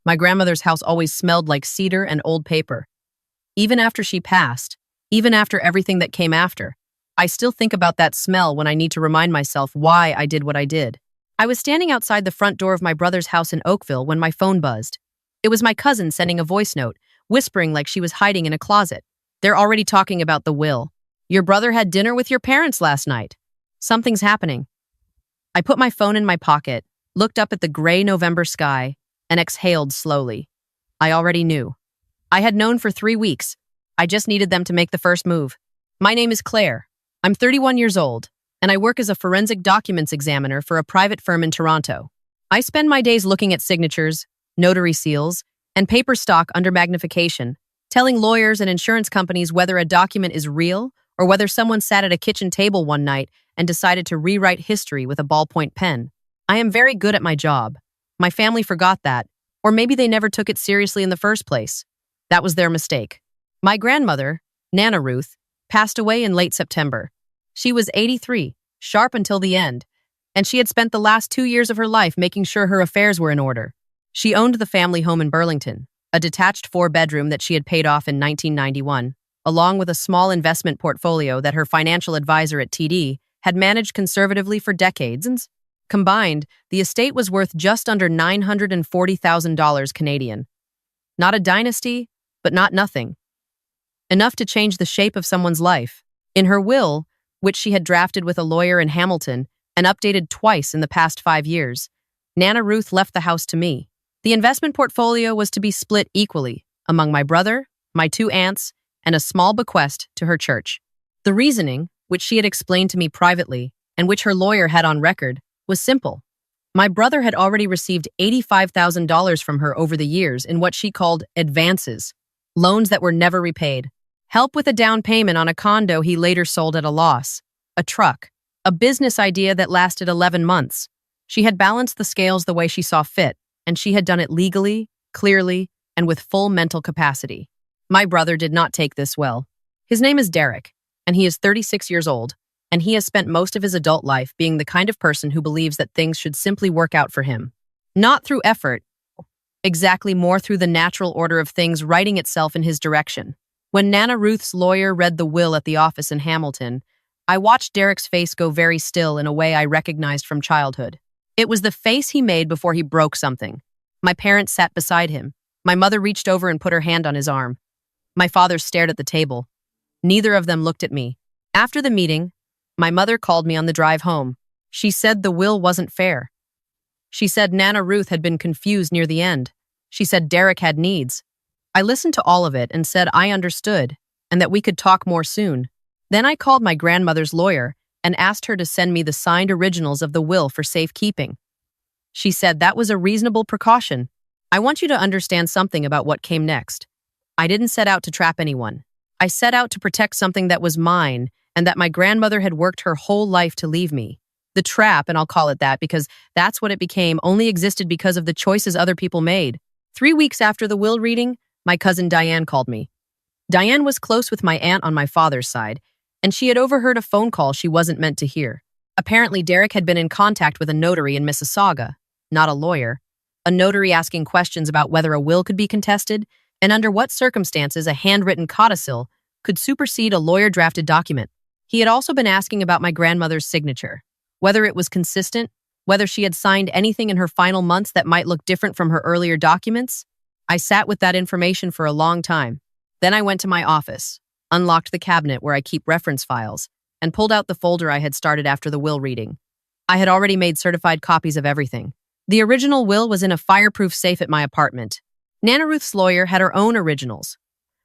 My grandmother's house always smelled like cedar and old paper. Even after she passed, even after everything that came after, I still think about that smell when I need to remind myself why I did what I did. I was standing outside the front door of my brother's house in Oakville when my phone buzzed. It was my cousin sending a voice note, whispering like she was hiding in a closet. They're already talking about the will. Your brother had dinner with your parents last night. Something's happening. I put my phone in my pocket, looked up at the gray November sky, and exhaled slowly. I already knew. I had known for 3 weeks. I just needed them to make the first move. My name is Claire. I'm 31 years old, and I work as a forensic documents examiner for a private firm in Toronto. I spend my days looking at signatures, notary seals, and paper stock under magnification, telling lawyers and insurance companies whether a document is real or whether someone sat at a kitchen table one night and decided to rewrite history with a ballpoint pen. I am very good at my job. My family forgot that, or maybe they never took it seriously in the first place. That was their mistake. My grandmother, Nana Ruth, passed away in late September. She was 83, sharp until the end, and she had spent the last 2 years of her life making sure her affairs were in order. She owned the family home in Burlington, a detached 4-bedroom that she had paid off in 1991, along with a small investment portfolio that her financial advisor at TD had managed conservatively for decades. Combined, the estate was worth just under $940,000 Canadian. Not a dynasty, but not nothing. Enough to change the shape of someone's life. In her will, which she had drafted with a lawyer in Hamilton and updated twice in the past 5 years, Nana Ruth left the house to me. The investment portfolio was to be split equally among my brother, my 2 aunts, and a small bequest to her church. The reasoning, which she had explained to me privately and which her lawyer had on record, was simple. My brother had already received $85,000 from her over the years in what she called advances, loans that were never repaid, help with a down payment on a condo he later sold at a loss, a truck, a business idea that lasted 11 months. She had balanced the scales the way she saw fit, and she had done it legally, clearly, and with full mental capacity. My brother did not take this well. His name is Derek, and he is 36 years old, and he has spent most of his adult life being the kind of person who believes that things should simply work out for him. Not through effort, exactly, more through the natural order of things writing itself in his direction. When Nana Ruth's lawyer read the will at the office in Hamilton, I watched Derek's face go very still in a way I recognized from childhood. It was the face he made before he broke something. My parents sat beside him. My mother reached over and put her hand on his arm. My father stared at the table. Neither of them looked at me. After the meeting, my mother called me on the drive home. She said the will wasn't fair. She said Nana Ruth had been confused near the end. She said Derek had needs. I listened to all of it and said I understood and that we could talk more soon. Then I called my grandmother's lawyer and asked her to send me the signed originals of the will for safekeeping. She said that was a reasonable precaution. I want you to understand something about what came next. I didn't set out to trap anyone. I set out to protect something that was mine and that my grandmother had worked her whole life to leave me. The trap, and I'll call it that because that's what it became, only existed because of the choices other people made. 3 weeks after the will reading, my cousin Diane called me. Diane was close with my aunt on my father's side, and she had overheard a phone call she wasn't meant to hear. Apparently, Derek had been in contact with a notary in Mississauga, not a lawyer, a notary asking questions about whether a will could be contested and under what circumstances a handwritten codicil could supersede a lawyer-drafted document. He had also been asking about my grandmother's signature, whether it was consistent, whether she had signed anything in her final months that might look different from her earlier documents. I sat with that information for a long time. Then I went to my office, unlocked the cabinet where I keep reference files, and pulled out the folder I had started after the will reading. I had already made certified copies of everything. The original will was in a fireproof safe at my apartment. Nana Ruth's lawyer had her own originals.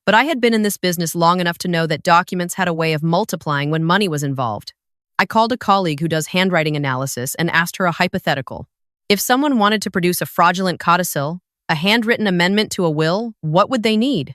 But I had been in this business long enough to know that documents had a way of multiplying when money was involved. I called a colleague who does handwriting analysis and asked her a hypothetical. If someone wanted to produce a fraudulent codicil, a handwritten amendment to a will, what would they need?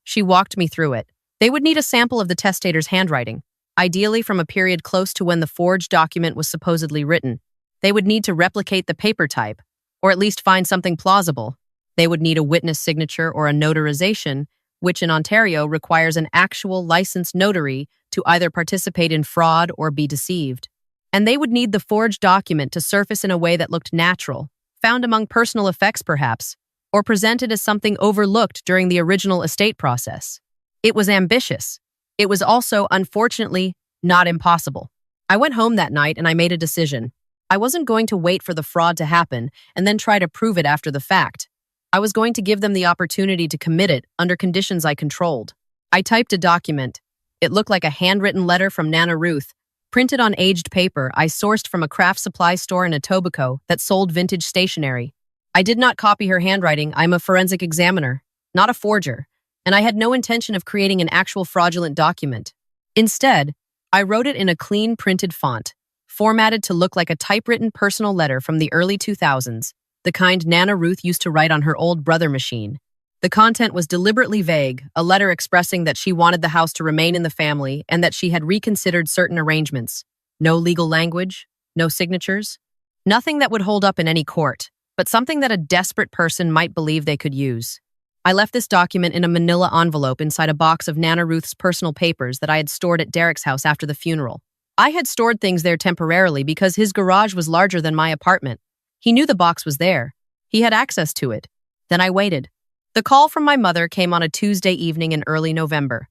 She walked me through it. They would need a sample of the testator's handwriting, ideally from a period close to when the forged document was supposedly written. They would need to replicate the paper type, or at least find something plausible. They would need a witness signature or a notarization, which in Ontario requires an actual licensed notary to either participate in fraud or be deceived. And they would need the forged document to surface in a way that looked natural, found among personal effects perhaps. or presented as something overlooked during the original estate process. It was ambitious. It was also, unfortunately, not impossible. I went home that night and I made a decision. I wasn't going to wait for the fraud to happen and then try to prove it after the fact. I was going to give them the opportunity to commit it under conditions I controlled. I typed a document. It looked like a handwritten letter from Nana Ruth, printed on aged paper I sourced from a craft supply store in Etobicoke that sold vintage stationery. I did not copy her handwriting. I'm a forensic examiner, not a forger, and I had no intention of creating an actual fraudulent document. Instead, I wrote it in a clean printed font, formatted to look like a typewritten personal letter from the early 2000s, the kind Nana Ruth used to write on her old brother machine. The content was deliberately vague, a letter expressing that she wanted the house to remain in the family and that she had reconsidered certain arrangements. No legal language, no signatures, nothing that would hold up in any court, but something that a desperate person might believe they could use. I left this document in a manila envelope inside a box of Nana Ruth's personal papers that I had stored at Derek's house after the funeral. I had stored things there temporarily because his garage was larger than my apartment. He knew the box was there. He had access to it. Then I waited. The call from my mother came on a Tuesday evening in early November.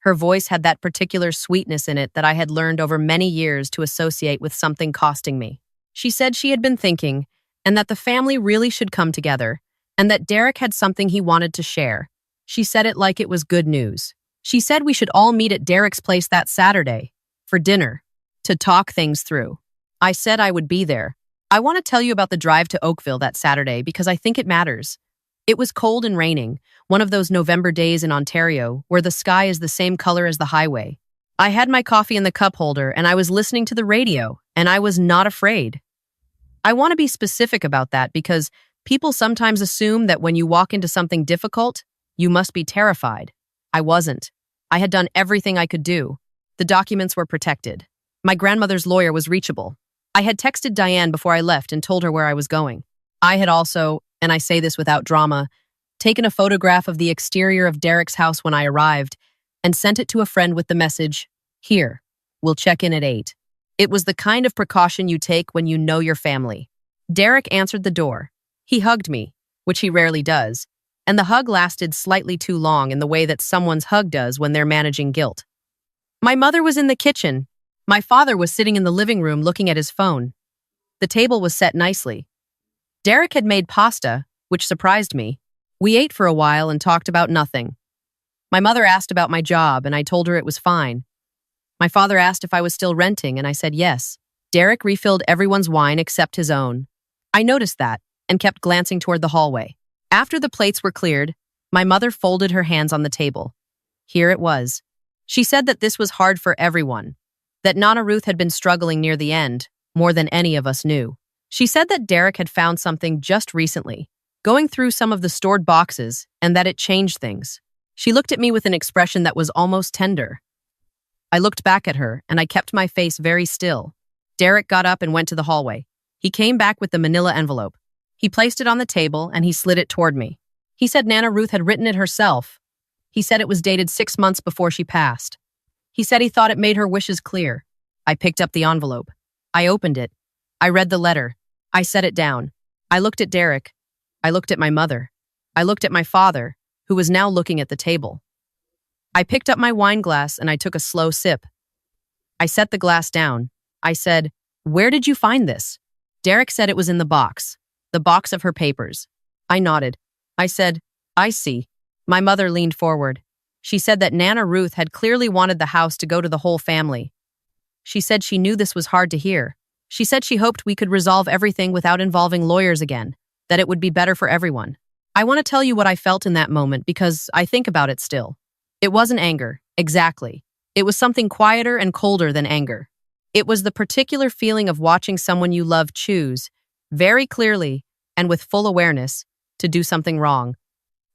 Her voice had that particular sweetness in it that I had learned over many years to associate with something costing me. She said she had been thinking, and that the family really should come together, and that Derek had something he wanted to share. She said it like it was good news. She said we should all meet at Derek's place that Saturday, for dinner, to talk things through. I said I would be there. I want to tell you about the drive to Oakville that Saturday because I think it matters. It was cold and raining, one of those November days in Ontario where the sky is the same color as the highway. I had my coffee in the cup holder and I was listening to the radio, and I was not afraid. I want to be specific about that because people sometimes assume that when you walk into something difficult, you must be terrified. I wasn't. I had done everything I could do. The documents were protected. My grandmother's lawyer was reachable. I had texted Diane before I left and told her where I was going. I had also, and I say this without drama, taken a photograph of the exterior of Derek's house when I arrived and sent it to a friend with the message, "Here, we'll check in at 8. It was the kind of precaution you take when you know your family. Derek answered the door. He hugged me, which he rarely does, and the hug lasted slightly too long in the way that someone's hug does when they're managing guilt. My mother was in the kitchen. My father was sitting in the living room looking at his phone. The table was set nicely. Derek had made pasta, which surprised me. We ate for a while and talked about nothing. My mother asked about my job, and I told her it was fine. My father asked if I was still renting, and I said yes. Derek refilled everyone's wine except his own. I noticed that and kept glancing toward the hallway. After the plates were cleared, my mother folded her hands on the table. Here it was. She said that this was hard for everyone, that Nana Ruth had been struggling near the end, more than any of us knew. She said that Derek had found something just recently, going through some of the stored boxes, and that it changed things. She looked at me with an expression that was almost tender. I looked back at her, and I kept my face very still. Derek got up and went to the hallway. He came back with the manila envelope. He placed it on the table, and he slid it toward me. He said Nana Ruth had written it herself. He said it was dated 6 months before she passed. He said he thought it made her wishes clear. I picked up the envelope. I opened it. I read the letter. I set it down. I looked at Derek. I looked at my mother. I looked at my father, who was now looking at the table. I picked up my wine glass and I took a slow sip. I set the glass down. I said, "Where did you find this?" Derek said it was in the box of her papers. I nodded. I said, "I see." My mother leaned forward. She said that Nana Ruth had clearly wanted the house to go to the whole family. She said she knew this was hard to hear. She said she hoped we could resolve everything without involving lawyers again, that it would be better for everyone. I want to tell you what I felt in that moment because I think about it still. It wasn't anger, exactly. It was something quieter and colder than anger. It was the particular feeling of watching someone you love choose, very clearly and with full awareness, to do something wrong,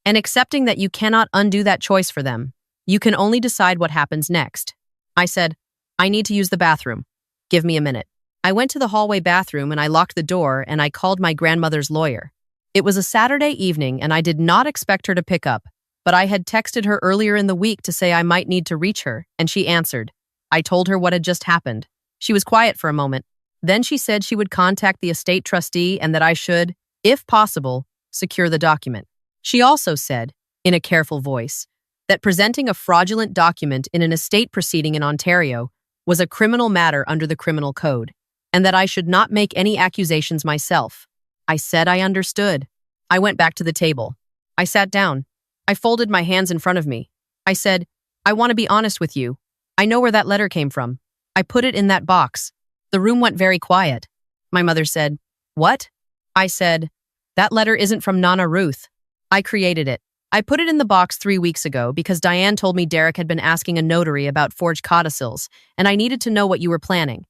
and accepting that you cannot undo that choice for them. You can only decide what happens next. I said, "I need to use the bathroom. Give me a minute." I went to the hallway bathroom and I locked the door and I called my grandmother's lawyer. It was a Saturday evening and I did not expect her to pick up, but I had texted her earlier in the week to say I might need to reach her, and she answered. I told her what had just happened. She was quiet for a moment. Then she said she would contact the estate trustee and that I should, if possible, secure the document. She also said, in a careful voice, that presenting a fraudulent document in an estate proceeding in Ontario was a criminal matter under the criminal code, and that I should not make any accusations myself. I said I understood. I went back to the table. I sat down. I folded my hands in front of me. I said, I want to be honest with you. I know where that letter came from. I put it in that box. The room went very quiet. My mother said, What? I said, That letter isn't from Nana Ruth. I created it. I put it in the box 3 weeks ago because Diane told me Derek had been asking a notary about forged codicils, and I needed to know what you were planning.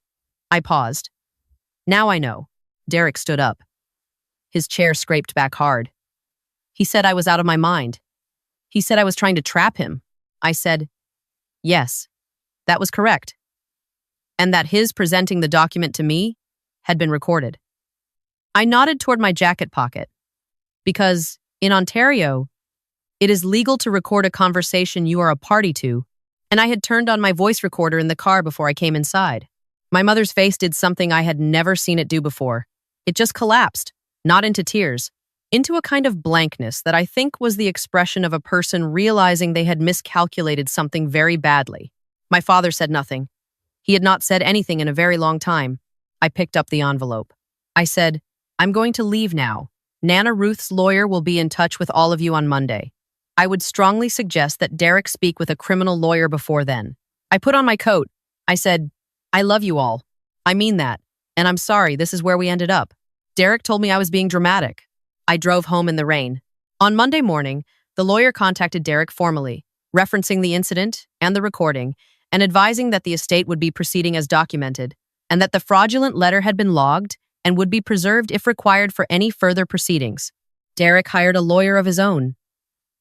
I paused. Now I know. Derek stood up. His chair scraped back hard. He said I was out of my mind. He said I was trying to trap him. I said, Yes, that was correct. And that his presenting the document to me had been recorded. I nodded toward my jacket pocket. Because, in Ontario, it is legal to record a conversation you are a party to, and I had turned on my voice recorder in the car before I came inside. My mother's face did something I had never seen it do before. It just collapsed, not into tears, into a kind of blankness that I think was the expression of a person realizing they had miscalculated something very badly. My father said nothing. He had not said anything in a very long time. I picked up the envelope. I said, I'm going to leave now. Nana Ruth's lawyer will be in touch with all of you on Monday. I would strongly suggest that Derek speak with a criminal lawyer before then. I put on my coat. I said, I love you all. I mean that. And I'm sorry this is where we ended up. Derek told me I was being dramatic. I drove home in the rain. On Monday morning, the lawyer contacted Derek formally, referencing the incident and the recording, and advising that the estate would be proceeding as documented, and that the fraudulent letter had been logged and would be preserved if required for any further proceedings. Derek hired a lawyer of his own.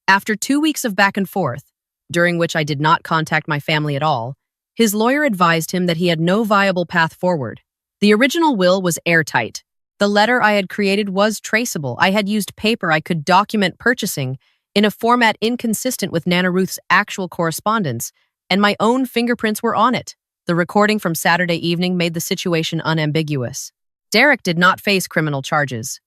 After 2 weeks of back and forth, during which I did not contact my family at all, his lawyer advised him that he had no viable path forward. The original will was airtight. The letter I had created was traceable. I had used paper I could document purchasing in a format inconsistent with Nana Ruth's actual correspondence, and my own fingerprints were on it. The recording from Saturday evening made the situation unambiguous. Derek did not face criminal charges.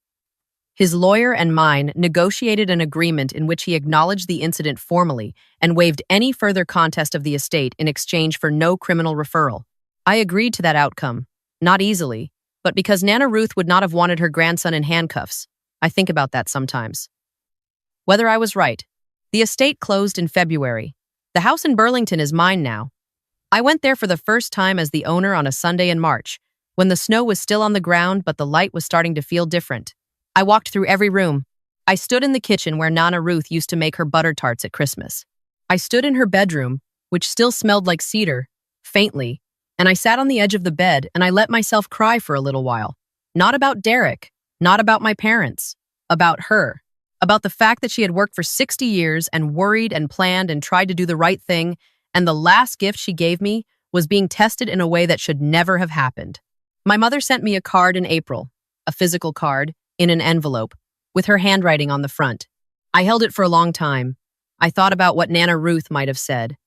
His lawyer and mine negotiated an agreement in which he acknowledged the incident formally and waived any further contest of the estate in exchange for no criminal referral. I agreed to that outcome, not easily, but because Nana Ruth would not have wanted her grandson in handcuffs. I think about that sometimes. Whether I was right. The estate closed in February. The house in Burlington is mine now. I went there for the first time as the owner on a Sunday in March, when the snow was still on the ground but the light was starting to feel different. I walked through every room. I stood in the kitchen where Nana Ruth used to make her butter tarts at Christmas. I stood in her bedroom, which still smelled like cedar, faintly, and I sat on the edge of the bed and I let myself cry for a little while. Not about Derek, not about my parents, about her, about the fact that she had worked for 60 years and worried and planned and tried to do the right thing, and the last gift she gave me was being tested in a way that should never have happened. My mother sent me a card in April, a physical card, in an envelope, with her handwriting on the front. I held it for a long time. I thought about what Nana Ruth might have said.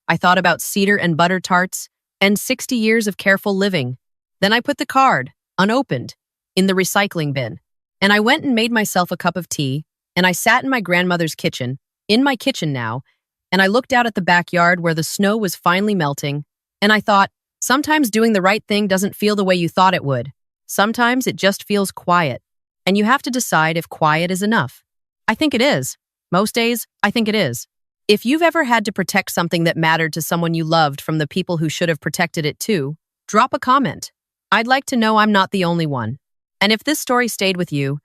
I thought about cedar and butter tarts and 60 years of careful living. Then I put the card, unopened, in the recycling bin. And I went and made myself a cup of tea, and I sat in my grandmother's kitchen, in my kitchen now, and I looked out at the backyard where the snow was finally melting, and I thought, sometimes doing the right thing doesn't feel the way you thought it would. Sometimes it just feels quiet, and you have to decide if quiet is enough. I think it is. Most days, I think it is. If you've ever had to protect something that mattered to someone you loved from the people who should have protected it too, drop a comment. I'd like to know I'm not the only one. And if this story stayed with you,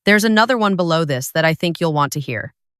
there's another one below this that I think you'll want to hear.